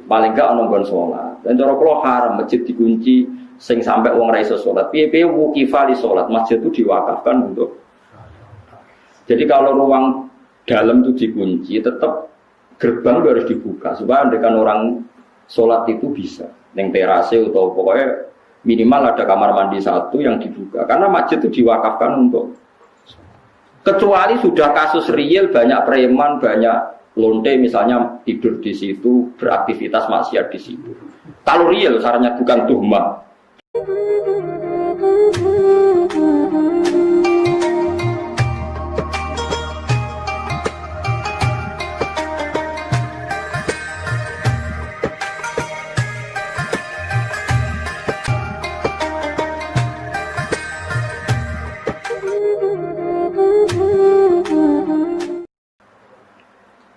paling gak ana nggon salat. Dan cara kula haram masjid dikunci sing sampai wong ra iso salat. Piye-piye wuqifa li salat, masjid itu diwakafkan untuk. Jadi kalau ruang dalam itu dikunci, tetap gerbang itu harus dibuka supaya andekan orang sholat itu bisa. Neng terase atau pokoknya minimal ada kamar mandi satu yang dibuka. Karena masjid itu diwakafkan untuk. Kecuali sudah kasus real banyak preman, banyak lonte misalnya tidur di situ, beraktivitas maksiat di situ. Kalau real sarannya bukan tuhmah.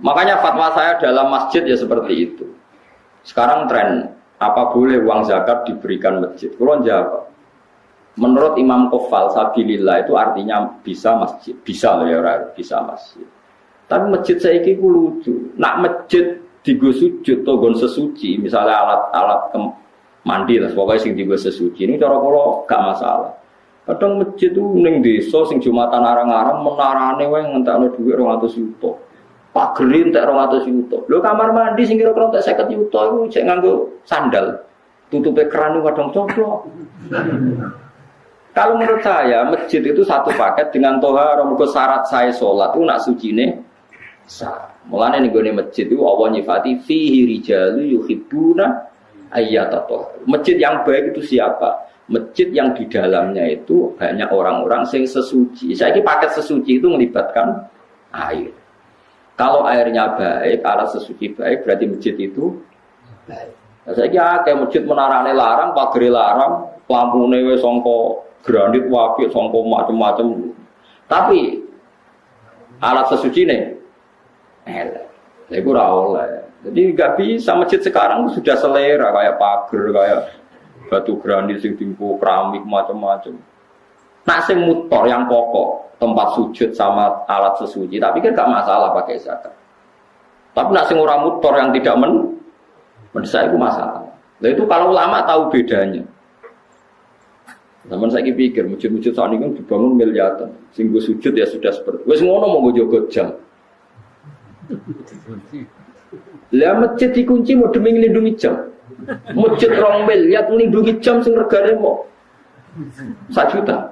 Makanya fatwa saya dalam masjid ya seperti itu. Sekarang tren, apa boleh uang zakat diberikan masjid? Kalau jawab, menurut Imam Qofal sabilillah itu artinya bisa masjid, bisa loh ya orang, bisa masjid. Tapi masjid saya ini lucu. Nak masjid digo sujud atau gon sesuci, misalnya alat-alat mandi lah, pokoknya sing digo sesuci ini cara kalau gak masalah. Kadang masjid itu ning desa sing Jumatan arang-arang menarane wae ngentekno dhuwit 200 juta. Pak Gerin tak 200 juta. Lho kamar mandi sing kira-kira tak 50 juta iku cek nganggo sandal. Tutupe keran kadang coplok. Kalau menurut saya masjid itu satu paket dengan tohara, mergo syarat saya salat itu nak sucine sah. Mulane ning gone masjid itu Allah nyifati fihi rijalu yuhibbuna ayyatatohar. Masjid yang baik itu siapa? Masjid yang di dalamnya itu banyak orang-orang sing sesuci. Saiki paket sesuci itu melibatkan air. Kalau airnya baik, alat sesuci baik, berarti masjid itu baik. Nah, saya kira kayak masjid menarane larang, pagere larang, lampune wis sangka granit apik, sangka macam-macam. Tapi alat sesucine elek. Lha iku ora oleh. Jadi enggak bisa masjid sekarang sudah selera kayak pager, kayak batu granit sing timpo keramik macam-macam. Nak sing mutor yang pokok, tempat sujud sama alat sesuci, tapi kan gak masalah pakai zakat. Tapi nak sing ora mutor yang tidak mendesak itu masalah. Nah itu kalau ulama tahu bedanya. Zaman saya pikir masjid-masjid saat ini kan dibangun miliaran, sing go sujud ya sudah seperti. Wes ngono mau jogo jam. Lah masjid dikunci mau demi nglindungi jam. Masjid 2 miliar nglindungi jam sing regane mau 1 juta.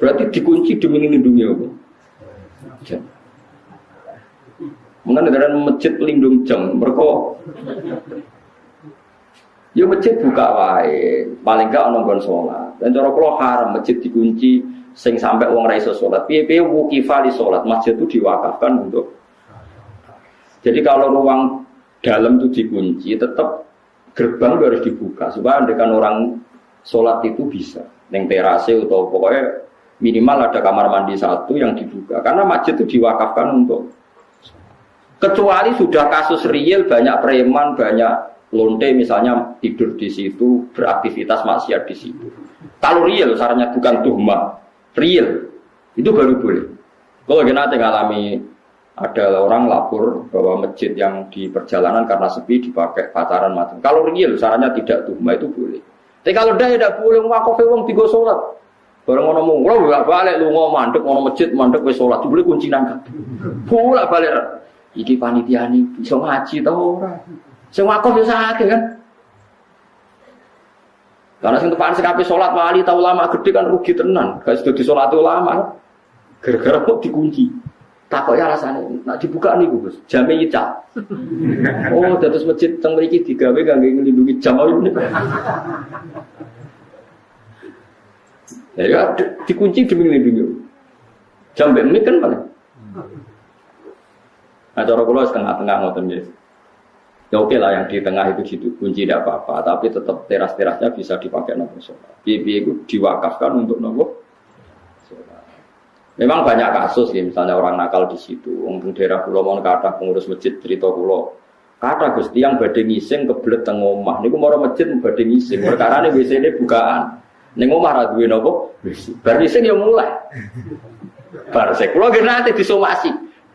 Berarti dikunci demi melindungi apa? Jam. Mungkin negara masjid pelindung jam, mereka. Ya masjid buka wae, paling gak ana nggon salat. Dan cara kula haram masjid dikunci sing sampai wong ra iso salat. Piye-piye wuqifa li salat, masjid itu diwakafkan untuk. Jadi kalau ruang dalam itu dikunci, tetap gerbang itu harus dibuka supaya andekan orang salat itu bisa. Neng terase atau pokoknya minimal ada kamar mandi satu yang dibuka. Karena masjid itu diwakafkan untuk. Kecuali sudah kasus real banyak preman, banyak lonte misalnya tidur di situ, beraktivitas maksiat di situ. Kalau real, sarannya bukan tuhmah, real itu baru boleh. Kalau nanti ngalami ada orang lapor bahwa masjid yang di perjalanan karena sepi dipakai pacaran macam. Kalau real, sarannya tidak tuhmah itu boleh. Tapi kalau dah tidak boleh wakofe wong tiga sholat. Bareng ngono mung, lho balik lunga mandek ngono masjid mandek wis sholat, boleh kunci nang kabeh. Bolak balik. Iki panitiane iso ngaji ta ora? Sing wakof yo sakit kan. Karena sing tepan sing kabeh sholat wali ta ulama gede kan rugi tenan. Gak sedo disolati ulama. Gara-gara kok dikunci. Takok ya rasane, nak dibuka niku Gus, jame nyicak. Oh, dados masjid teng mriki digawe kangge nglindungi jam niku. Ya, dikunci demi nglindungi. Jam mbek menit kan paling. Nah, cara kula setengah-tengah ngoten nggih. Ya oke lah yang di tengah itu dikunci tidak apa-apa, tapi tetap teras-terasnya bisa dipakai nopo sholat. Piye-piye itu diwakafkan untuk nopo. Memang banyak kasus ya, misalnya orang nakal di situ. Untuk daerah Pulau Mon kata pengurus masjid cerita Pulau, kata Gusti yang badhe ngising kebelet teng omah. Niku mara masjid badhe ngising. Perkarane WC-ne bukaan. Ning omah ra duwe napa? WC. Bar ngising ya mulai. Bar sek kula nggih nate disomasi.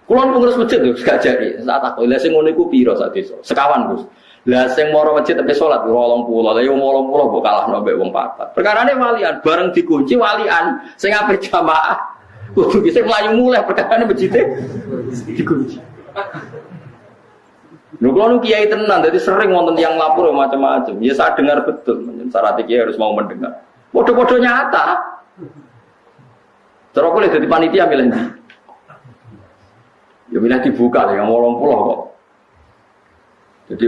Kulon pengurus masjid lho gak jari. Saat aku lha sing ngono iku pira sak desa? Sekawan, Gus. Lah sing moro masjid tapi salat 80. Lah yo 80 kok kalahno mbek wong 4. Perkarane walian bareng dikunci walian sing ape jamaah. Kudu bisa mlayu mulai perkarane masjide dikunci. Lho kalau kiai tenan, jadi sering wonten yang lapor macam-macam. Ya saya dengar betul, syarat kiai harus mau mendengar. Podo-podo nyata. Terus aku lihat di panitia milih nih. Ya milih dibuka ya, ngomong pulau kok. Jadi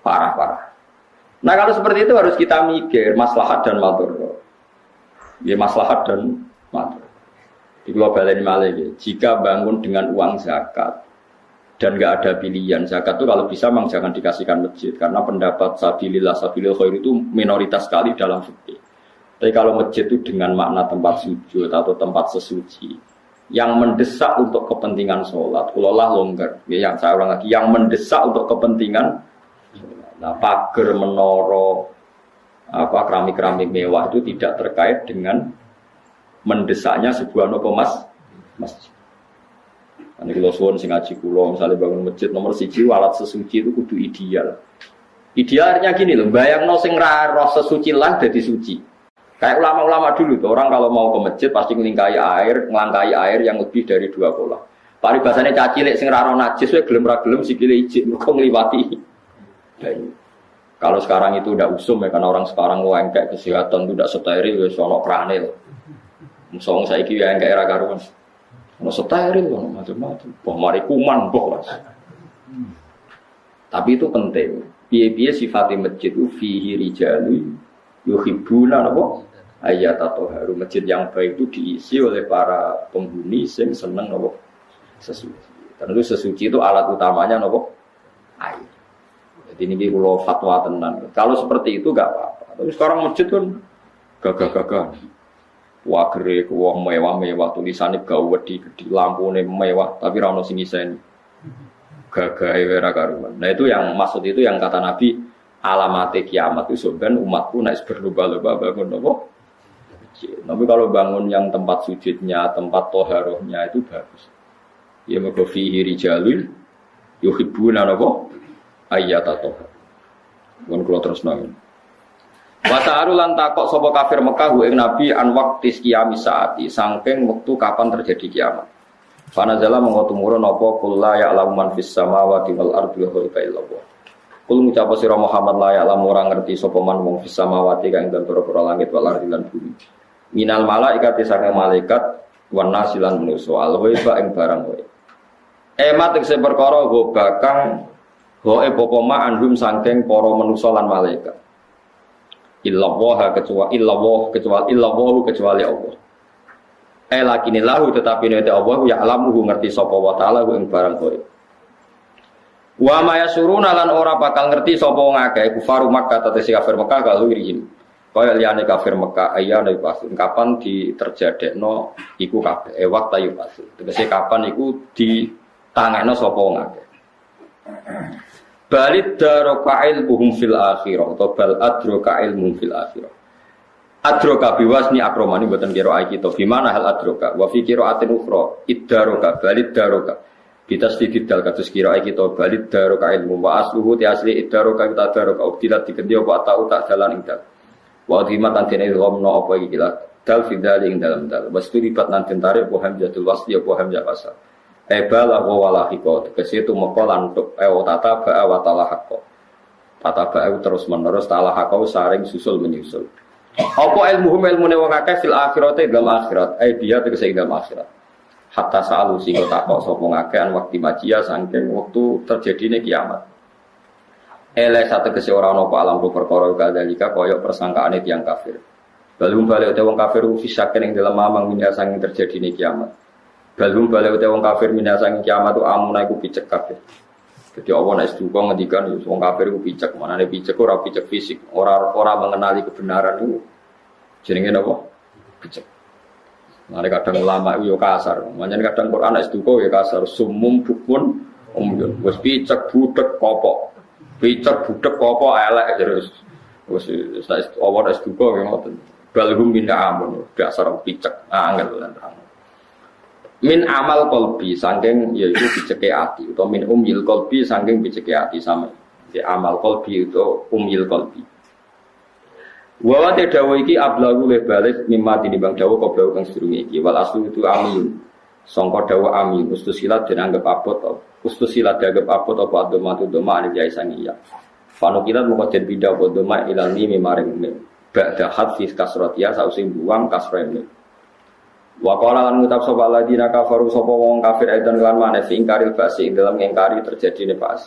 parah-parah. Nah kalau seperti itu harus kita mikir maslahat dan madhar. Ya maslahat dan madhar. Di global ini malah jika bangun dengan uang zakat dan nggak ada pilihan zakat itu kalau bisa memang jangan dikasihkan masjid karena pendapat sabilillah khair itu minoritas sekali dalam fikih. Tapi kalau masjid itu dengan makna tempat sujud atau tempat sesuci yang mendesak untuk kepentingan sholat, kulolah longgar. Ya, yang saya ulang lagi, yang mendesak untuk kepentingan, nah, pagar, menara, keramik-keramik mewah itu tidak terkait dengan mendesaknya sebuah masjid. Ini kalau suwon sing ngaji kulo, misalnya bangun masjid nomor 1 alat sesuci itu kudu ideal. Idealnya gini loh, bayangno sing roh sesuci lah jadi suci. Kayak ulama-ulama dulu tuh, orang kalau mau ke masjid pasti ngelangkai air yang lebih dari 2 kolah. Paribasane cacilik sing roh najis wae gelem ra gelem sikile ijik mergo ngliwati. Kalau sekarang itu udah usum ya karena orang sekarang kayak kesehatan itu udah steril wis ono krane. Musuh saiki ya engke ra karuan. Ono steril ono macam-macam. Boh mari kuman boh Mas. Tapi itu penting. Piye-piye sifatnya masjid itu fihi rijalu yuhibbuna napa? Ayat atau haru masjid yang baik itu diisi oleh para penghuni yang senang napa? Sesuci. Tentu sesuci itu alat utamanya napa? Air. Jadi ini kalau fatwa tenan. Kalau seperti itu enggak apa-apa. Tapi sekarang masjid kan gagah-gagah. Wah gere wong mewah-mewah tulisannya gawedi gede lampune mewah tapi ra ono sing ngiseni. Gagahe ora karuan. Nah itu yang maksud itu yang kata Nabi alamate kiamat itu sebenarnya umatku nek berlomba-lomba bangun apa? Tapi kalau bangun yang tempat sujudnya, tempat toharohnya itu bagus. Ya mergo fihi rijalun yuhibbuna apa? Ayat atau. Mun kula terus nang. Wa ta'aru lan takok sapa kafir Mekah ing Nabi an waqtis kiamis saati saking wektu kapan terjadi kiamat. Fanazala mongko tumurun apa kul la ya'lamu man fis samawati wal ardi ghaiba illallah. Kul ngucap sira Muhammad la ya'lamu ora ngerti sapa man wong fis samawati kang ing pira-pira langit wal ardi lan bumi. Minal malaikat saking malaikat wan nasilan manusa al ghaiba ing barang wae. Emat sing perkara go bakang goe pokoma anhum saking para manusa lan malaikat. Illallah kecuali Allah. Lakini lahu tetapi nek Allah ya alamuhu ngerti sapa wa taala ing barang kowe. Wa ma yasuruna lan ora bakal ngerti sapa wong akeh kufaru Makkah tetesi kafir Makkah kalau irin. Kaya liyane kafir Makkah ayane pas kapan diterjadekno iku kabeh waktu ayu pas. Tegese kapan iku ditangekno sapa wong akeh. Balid daroka ilmuhum fil akhirah atau bal adroka ilmuhum fil akhirah. Adroka biwasni akromani buatan kira kita. Gimana hal adroka? Wa fi qira'atin ukhra iddaroka balid daroka. Bitasdidid dal kados kira kita balid daroka ilmu wa asluhu ti asli iddaroka kita daroka ubtilat dikendi apa tau tak dalan ing dal. Wa dhimatan dene ghamna apa iki dal fidali ing dalam dal. Wastu libat nanti tarik wa hamzatul wasli apa hamzah pasal. Ebala wawalahiko tegese itu mekolan untuk tata ba'a wa talahako tata ba'a terus menerus talahako saring susul menyusul apa ilmuhum wong akeh fil akhirate dalam akhirat dia tegese dalam akhirat hatta sa'alu sing takok sapa ngakeh an waktu majia saking waktu terjadine kiamat satu tegese ora ana apa alam perkara kadalika kaya persangkaane tiyang kafir balum bali wong kafir fisaken ing dalam mamang minyak saking terjadine kiamat. Balum balik uta wong kafir minasang kiamat tu amuna iku picek kabeh. Dadi Allah nek duka ngendikan wong kafir iku picek, manane picek ora picek fisik, ora mengenali kebenaran iku. Jenenge napa? Picek. Mane kadang ulama iku yo kasar, manane kadang Quran nek duka yo kasar, sumum bukun umyun. Wis picek budek kopok. Picek budek kopok elek terus. Wis Allah nek duka yo ngoten. Balhum min amun, dasar picek angel lan terang. Min amal kolbi saking yaitu biceke ati atau min umil kolbi saking biceke ati sama. Ya amal kolbi itu umil kolbi. Wa te dawa iki ablagu le balik mimma tinimbang dawa koblau kang sedurunge iki wal aslu itu amin. Sangka dawa amin ustusilat den anggap abot to. Ustusilat dianggap abot apa adomatu doma ali jai sangiya. Fanukilat muka den bidah apa doma ilal ni maring mim. Ba'da hadfis kasrotia sausi buang kasrene. Wa qala lan ngucap sapa ladina kafaru sapa wong kafir aidan lan maneh ingkaril basi dalam ngingkari terjadine pas.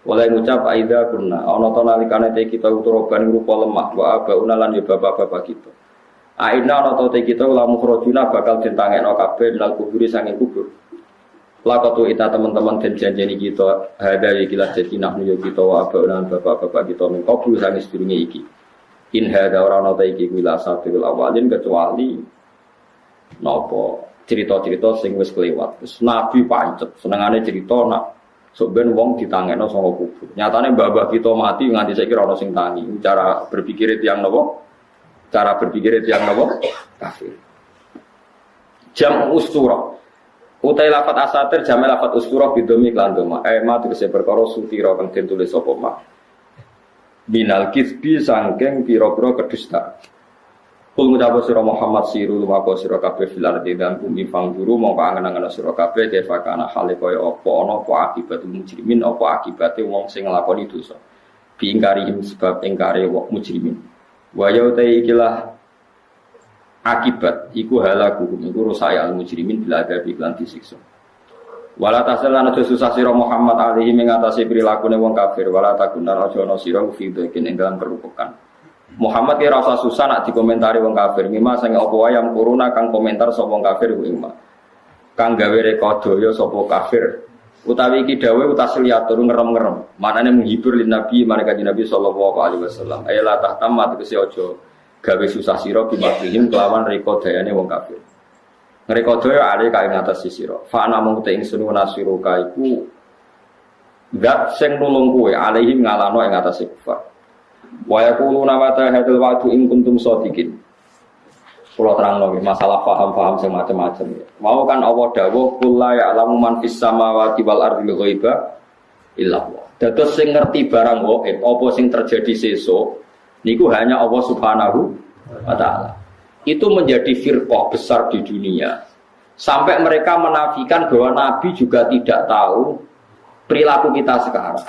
Oleh ngucap aida kunna ana to nalikane te kita uturoban rupa lemah wa abauna lan ya bapak-bapak kita. Aina ana to te kita lamu khrojuna bakal ditangekno kabeh dal kubur sanging kubur. Lakatu ita teman-teman den janjeni kita hada iki la jadi nahnu yo kita wa abauna bapak-bapak kita min kubur sanging sedurunge iki. In hada ora ana te iki kuwi sabil awalin kecuali napa cerita-cerita sing wis kelewat. Wis nabi pancet, senengane cerita nak sok ben wong ditangekno saka kubur. Nyatane mbah-mbah kita mati nganti saiki ora ono sing tangi. Cara berpikir tiyang napa? Cara berpikir tiyang napa? Kafir. Jam ustura. Utai lafat asatir jam lafat ustura bidomi lan doma. Ma tegese perkara sutira kang den tulis sapa ma. Binal kisbi sangking pira-pira kedustaan. Kul ngucap sira Muhammad siru lumako sira kabeh fil ardi dan bumi fangguru mongko angen-angen sira kabeh kefa kana hale kaya apa ana apa akibat mujrimin apa akibate wong sing nglakoni dosa biingkarihim sebab ingkare wong mujrimin wa ya ta ikilah akibat iku halaku iku rusaya al mujrimin bila ada iklan disiksa wala tasalana susah sira Muhammad alaihi mengatasi prilakune wong kafir wala takunan aja ana sira fi dhekin ing dalam kerupukan Muhammad ki rasa susah nak dikomentari wong kafir. Mima sing apa wae yang kuruna kang komentar sapa wong kafir kuwi mah. Kang gawe rekodaya sapa kafir. Utawi iki dawuh utasliatur ngerem-ngerem. Manane menghibur lin nabi marang Nabi sallallahu alaihi wasallam. Ayala tahtamat kese aja gawe susah sira bimaklihim kelawan rekodayane wong kafir. Ngrekodaya ale kae ngatas sira. Fa ana mung te ingsun nasiruka iku zat sing nulung kowe alaihim ngalano ing atase kufar. Wa yaquluna mata hadzal wa'du in kuntum shadiqin. Kula terangno masalah paham-paham sing macam-macam. Mau kan Allah dawuh qul la ya'lamu man fis samawati wal ardi ghaiba illa Allah. Dados sing ngerti barang gaib apa sing terjadi sesuk niku hanya Allah Subhanahu wa taala. Itu menjadi firqah besar di dunia. Sampai mereka menafikan bahwa Nabi juga tidak tahu perilaku kita sekarang.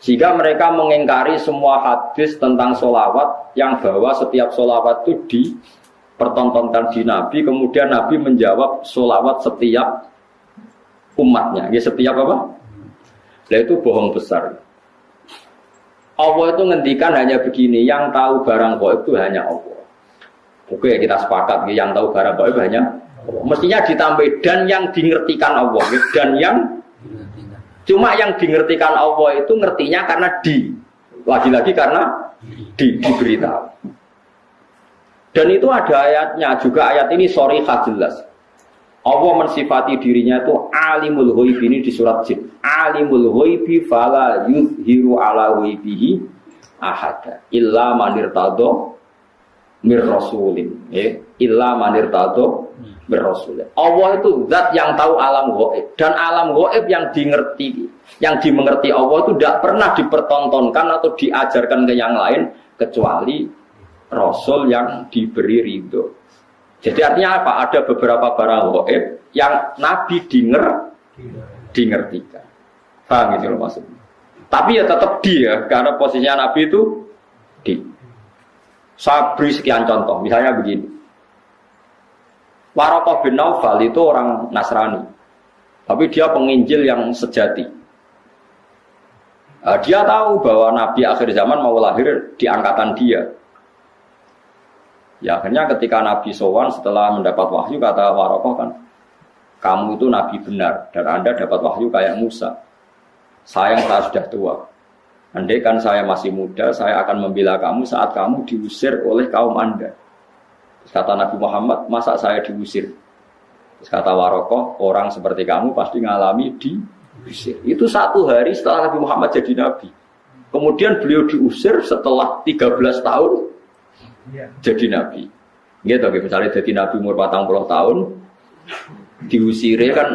Jika mereka mengingkari semua hadis tentang sholawat yang bahwa setiap sholawat itu dipertontonkan di Nabi, kemudian Nabi menjawab sholawat setiap umatnya. Ya setiap apa? Nah itu bohong besar. Allah itu ngendikan hanya begini, yang tahu barang gaib itu hanya Allah. Oke kita sepakat, yang tahu barang gaib hanya Allah. Mestinya ditambah dan yang dingertikan Allah, dan yang cuma yang dingertikan Allah itu ngertinya karena lagi-lagi karena diberitahu. Dan itu ada ayatnya juga, ayat ini sharihah jelas. Allah mensifati dirinya itu alimul ghaib ini di surat Jin. Alimul ghaibi fala yuzhiru ala ghaibihi ahada illa man irtadha mir rasulin. Illa man irtadha mir-rasul. Allah itu zat yang tahu alam gaib dan alam gaib yang dimengerti Allah itu tidak pernah dipertontonkan atau diajarkan ke yang lain kecuali Rasul yang diberi ridho. Jadi artinya apa? Ada beberapa barang gaib yang Nabi dingertikan. Paham gitu loh maksudnya. Tapi ya tetap dia karena posisinya Nabi itu di. Saya beri sekian contoh. Misalnya begini. Waraqah bin Naufal itu orang Nasrani, tapi dia penginjil yang sejati. Dia tahu bahwa Nabi akhir zaman mau lahir di angkatan dia. Ya akhirnya ketika Nabi sowan setelah mendapat wahyu kata Waraqah kan, kamu itu Nabi benar dan Anda dapat wahyu kayak Musa. Sayang saya sudah tua. Andai kan saya masih muda, saya akan membela kamu saat kamu diusir oleh kaum Anda. Kata Nabi Muhammad, masa saya diusir? Terus kata Waraqah, orang seperti kamu pasti ngalami diusir. Itu 1 hari setelah Nabi Muhammad jadi Nabi. Kemudian beliau diusir setelah 13 tahun jadi Nabi. Gitu, misalnya jadi Nabi umur 40 tahun, Diusire kan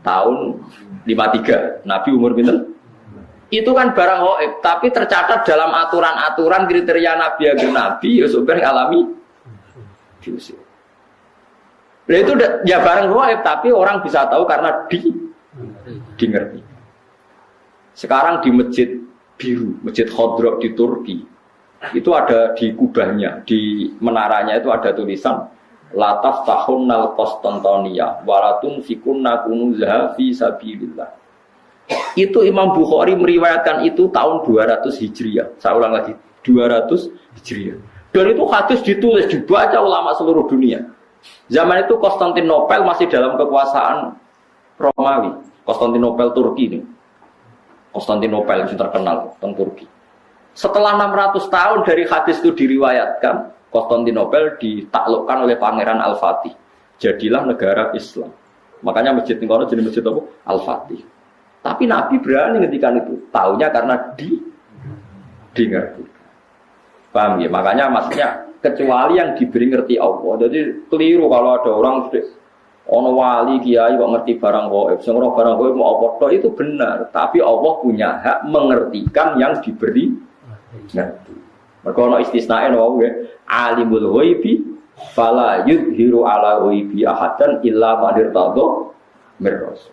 tahun 53. Nabi umur pinten? Itu kan barang gaib, tapi tercatat dalam aturan-aturan kriteria Nabi agen Nabi ya sebenarnya alami diusir. Nah itu ya barang gaib, tapi orang bisa tahu karena ngerti. Sekarang di Masjid Biru, Masjid Khodrok di Turki, itu ada di kubahnya, di menaranya itu ada tulisan Lataf tahunnal Konstantinia walatun fikunna kunuzha fi sabilillah. Itu Imam Bukhari meriwayatkan itu tahun 200 Hijriah. Saya ulang lagi, 200 Hijriah. Dan itu hadis ditulis, dibaca ulama seluruh dunia. Zaman itu Konstantinopel masih dalam kekuasaan Romawi. Konstantinopel Turki ini. Konstantinopel yang terkenal tentang Turki. Setelah 600 tahun dari hadis itu diriwayatkan, Konstantinopel ditaklukkan oleh Pangeran Al-Fatih. Jadilah negara Islam. Makanya masjid ini jadi masjid apa? Al-Fatih. Tapi Nabi berani ngendikan itu. Taunya karena ngerti. Paham ya? Makanya maksudnya kecuali yang diberi ngerti Allah. Jadi keliru kalau ada orang ono wali kiai kok ngerti barang gaib. Sing ora barang gaib mau apa itu benar, tapi Allah punya hak mengertikan yang diberi ngerti. Mergo ono istisnae no wae, alimul ghaibi fala yudhiru ala ghaibi ahadan illa man irtadha mirras.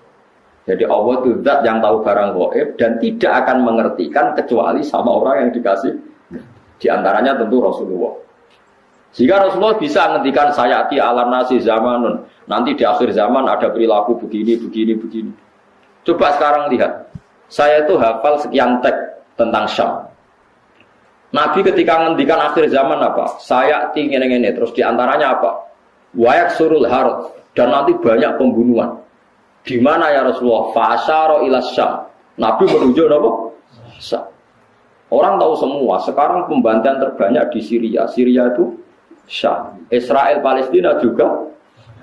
Jadi Allah itu zat yang tahu barang gaib dan tidak akan mengertikan kecuali sama orang yang dikasih. Di antaranya tentu Rasulullah. Jika Rasulullah bisa menghentikan sayati alam nasi zamanun, nanti di akhir zaman ada perilaku begini. Coba sekarang lihat, saya itu hafal sekian teks tentang Syam. Nabi ketika menghentikan akhir zaman apa? Sayati ini, terus di antaranya apa? Wayak surul harut, dan nanti banyak pembunuhan. Di mana ya Rasulullah? Fa'asyara ila Syam. Nabi menuju apa? Syam. Orang tahu semua, sekarang pembantaian terbanyak di Syria. Syria itu Syam. Israel Palestina juga.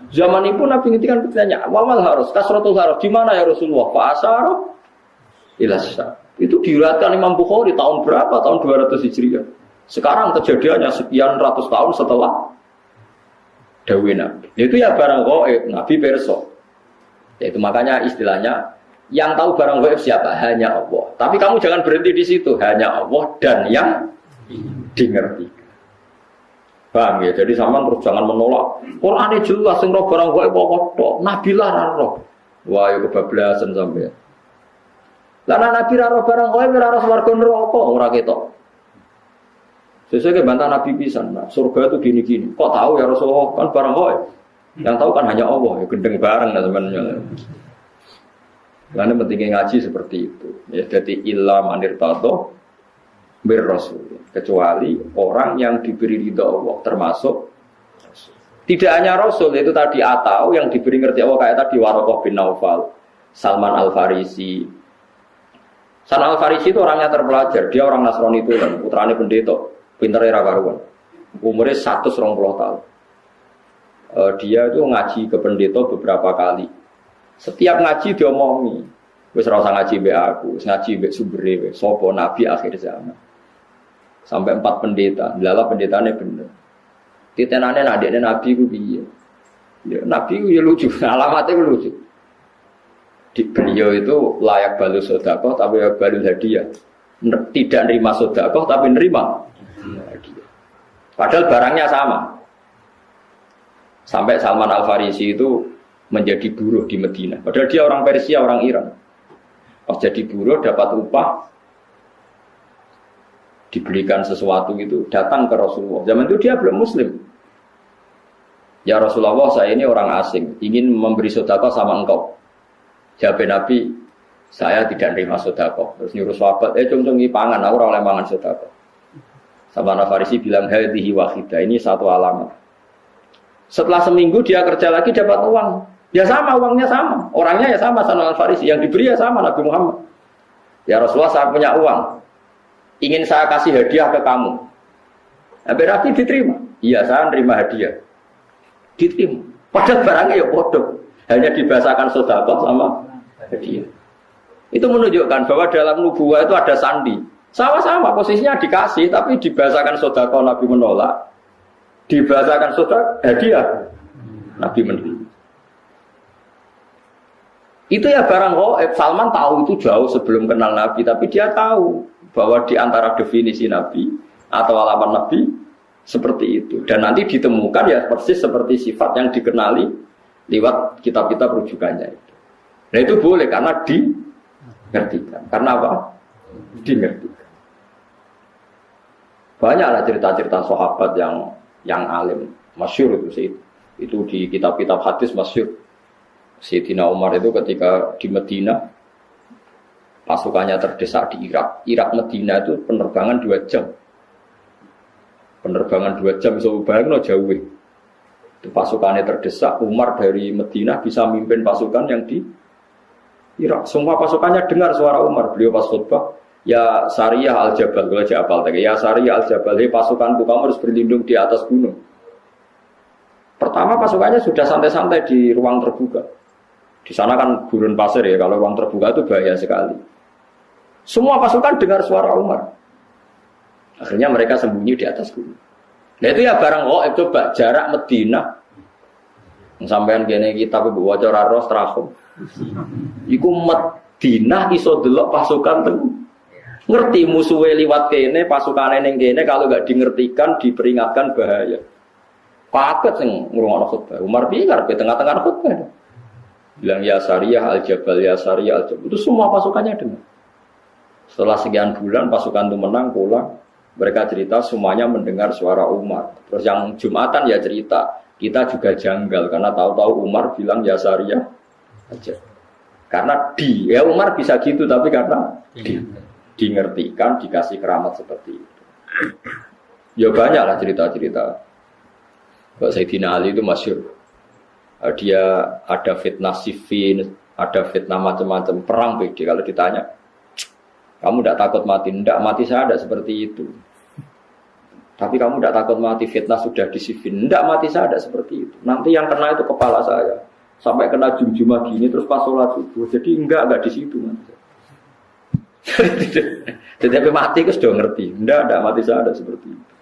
Zaman itu Nabi ngintikan bertanya, wamal harus, kasratul harus, di mana ya Rasulullah? Fa'asyara ila Syam. Itu diriwayatkan Imam Bukhari tahun berapa? Tahun 200 Hijriah. Sekarang kejadiannya sekian ratus tahun setelah dawuh Nabi. Itu ya barang gaib, Nabi perso. Yaitu makanya istilahnya yang tahu barang gaib siapa? Hanya Allah. Tapi kamu jangan berhenti di situ. Hanya Allah dan yang dimengerti. Paham ya? Jadi sama terus jangan menolak. Quran jelas sing roh barang gaib apa tok. Nabi lah ra roh. Wah, ya kebablasan sampean. Lah Nabi ra roh barang gaib ora roh swarga neraka ora ketok. Sesuai bantah Nabi pisan. Nah, surga itu gini-gini. Kok tahu ya Rasulullah kan barang gaib? Yang tahu kan hanya Allah, ya gendeng bareng teman-teman. Karena pentingnya ngaji seperti itu. Ya, jadi illa manir tato bir rasul. Kecuali orang yang diberi ridha Allah, termasuk tidak hanya Rasul itu tadi atau yang diberi ngerti Allah kayak tadi Waraqah bin Naufal, Salman Al Farisi. Salman Al Farisi itu orangnya terpelajar, dia orang Nasrani itu kan, putrane pendeta, pintere ra karuan. Umurnya 120 tahun. Dia itu ngaji ke pendeta beberapa kali. Setiap ngaji dia omongi, wis ora usah ngaji mbek aku, ngaji mbek sumbere wis sapa nabi akhir zaman. Sampai 4 pendeta, lala pendetane bener. Titenane adekne nabi ku piye? Ya nabi ku ya lucu, alamatnya ku lucu. Di beliau itu layak balu sedekah tapi ya balu hadiah. Tidak nerima sedekah tapi nerima hadiah. Padahal barangnya sama. Sampai Salman Al Farisi itu menjadi buruh di Madinah. Padahal dia orang Persia, orang Iran. Pas jadi buruh dapat upah, dibelikan sesuatu gitu, datang ke Rasulullah. Zaman itu dia belum Muslim. Ya Rasulullah, saya ini orang asing, ingin memberi sedekah sama engkau. Jawab Nabi, saya tidak nerima sedekah. Terus nyuruh sahabat, cung-cungi pangan, aku ora oleh mangan sedekah. Salman Al Farisi bilang, hadhihi wahidah, ini satu alamat. Setelah seminggu dia kerja lagi dapat uang. Ya sama, uangnya sama. Orangnya ya sama, Salman Al Farisi. Yang diberi ya sama, Nabi Muhammad. Ya Rasulullah, saya punya uang. Ingin saya kasih hadiah ke kamu. Nabi Nabi diterima. Iya, saya nerima hadiah. Diterima. Padahal barangnya ya bodoh. Hanya dibahasakan sedekah sama hadiah. Itu menunjukkan bahwa dalam nubuwah itu ada sandi. Sama-sama posisinya dikasih, tapi dibahasakan sedekah Nabi menolak. Dibahasakan sedekah hadiah Nabi menerima. Itu ya barang gaib. Salman tahu itu jauh sebelum kenal Nabi, tapi dia tahu bahwa di antara definisi Nabi atau alamat Nabi seperti itu. Dan nanti ditemukan ya persis seperti sifat yang dikenali lewat kitab-kitab rujukannya itu. Nah itu boleh karena dimengertikan. Karena apa? Dimengertikan. Banyaklah cerita-cerita sahabat yang alim, masyhur itu sih. Itu di kitab-kitab hadis masyhur. Sayyidina Umar itu ketika di Medina pasukannya terdesak di Irak. Irak Medina itu penerbangan 2 jam. Penerbangan 2 jam so bayangno jauh. Itu pasukannya terdesak, Umar dari Medina bisa mimpin pasukan yang di Irak. Semua pasukannya dengar suara Umar. Beliau pas khutbah, ya Sariyah al-Jabal, kalau aja apal tadi. Ya Sariyah al-Jabal, pasukanku kamu harus berlindung di atas gunung. Pertama pasukannya sudah santai-santai di ruang terbuka. Di sana kan gurun pasir ya, kalau ruang terbuka itu bahaya sekali. Semua pasukan dengar suara Umar. Akhirnya mereka sembunyi di atas gunung. Nah itu ya barang itu coba jarak Medina. Sampean kene kita waca ora ros trahum. Iku Medina iso delok pasukan teng. Ngerti musuhe liwat kene, pasukane ning kene kalau enggak dingertikan, diperingatkan bahaya. Kaget sing ngrungokno khutbah. Umar piye karepe tengah-tengah khutbah. Bilang ya Sariyah al-Jabal, ya Sariyah al-Jabal. Itu semua pasukannya dengar. Setelah sekian bulan pasukan itu menang pulang. Mereka cerita semuanya mendengar suara Umar. Terus yang Jumatan ya cerita, kita juga janggal karena tahu-tahu Umar bilang ya Sariyah aja. Karena ya Umar bisa gitu tapi karena dingertikan, dikasih keramat seperti itu. Ya banyaklah cerita-cerita. Sayyidina Ali itu masyhur. Dia ada fitnah Siffin, ada fitnah macam-macam perang BD. Kalau ditanya, kamu tidak takut mati? Tidak, mati saya tidak seperti itu. Tapi kamu tidak takut mati, fitnah sudah di Siffin? Tidak, mati saya tidak seperti itu. Nanti yang kena itu kepala saya. Sampai kena jum-jumah gini, terus pas sholat subuh. Jadi enggak di situ. Tetapi mati itu sudah ngerti. Tidak, mati saya tidak seperti itu.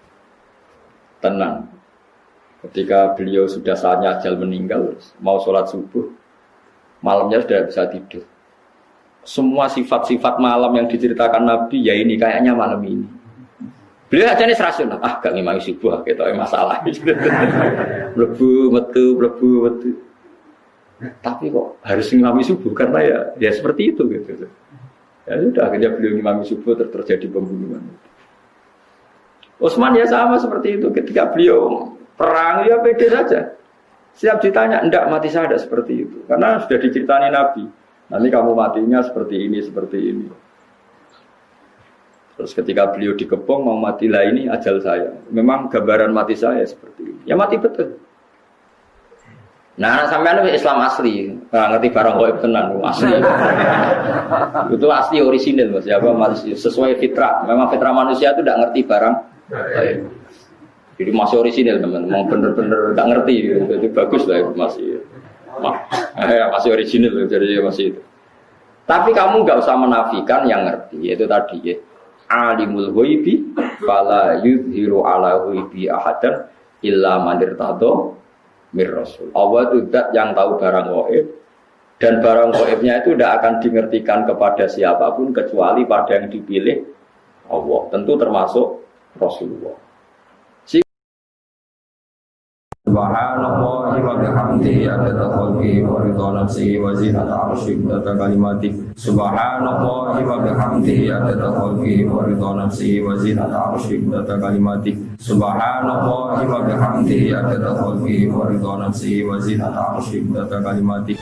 Tenang. Ketika beliau sudah saatnya ajal meninggal, mau sholat subuh, malamnya sudah bisa tidur. Semua sifat-sifat malam yang diceritakan Nabi, ya ini kayaknya malam ini. Beliau aja nih serasional, gak ngimami subuh, gitu masalah. Mlebu metu. Tapi kok harus ngimami subuh karena ya seperti itu gitu. Ya sudah akhirnya beliau ngimami subuh terjadi pembunuhan. Utsman ya sama seperti itu ketika beliau perang ya pede saja. Siap ditanya, enggak mati saya tidak seperti itu. Karena sudah diceritani Nabi. Nanti kamu matinya seperti ini, seperti ini. Terus ketika beliau dikepung mau mati lah ini ajal saya. Memang gambaran mati saya seperti ini. Ya mati betul. Nah sampean Islam asli, nggak ngerti barang gaib tenan, asli. Itu asli orisinil Mas. Ya apa sesuai fitrah. Memang fitrah manusia itu tidak ngerti barang gaib. Jadi masih orisinil teman, mau bener-bener nggak ngerti, jadi bagus lah itu masih orisinil, jadi masih itu. Tapi kamu nggak usah menafikan yang ngerti, yaitu tadi ya, alimul ghaibi, fala yudhiru ala ghaibi ahadan illa man irtado mir rasul. Allah itu zat yang tahu barang gaib, dan barang gaibnya itu tidak akan dingertikan kepada siapapun kecuali pada yang dipilih Allah, tentu termasuk Rasulullah. Subhanallah wa bihamdihi adada khalqihi wa ridha nafsihi wa zinata arsyihi wa adada kalimatihi. Subhanallah wa bihamdihi adada khalqihi wa ridha nafsihi wa zinata arsyihi wa adada kalimatihi. Subhanallah wa bihamdihi adada khalqihi wa ridha nafsihi wa zinata arsyihi wa adada kalimatihi.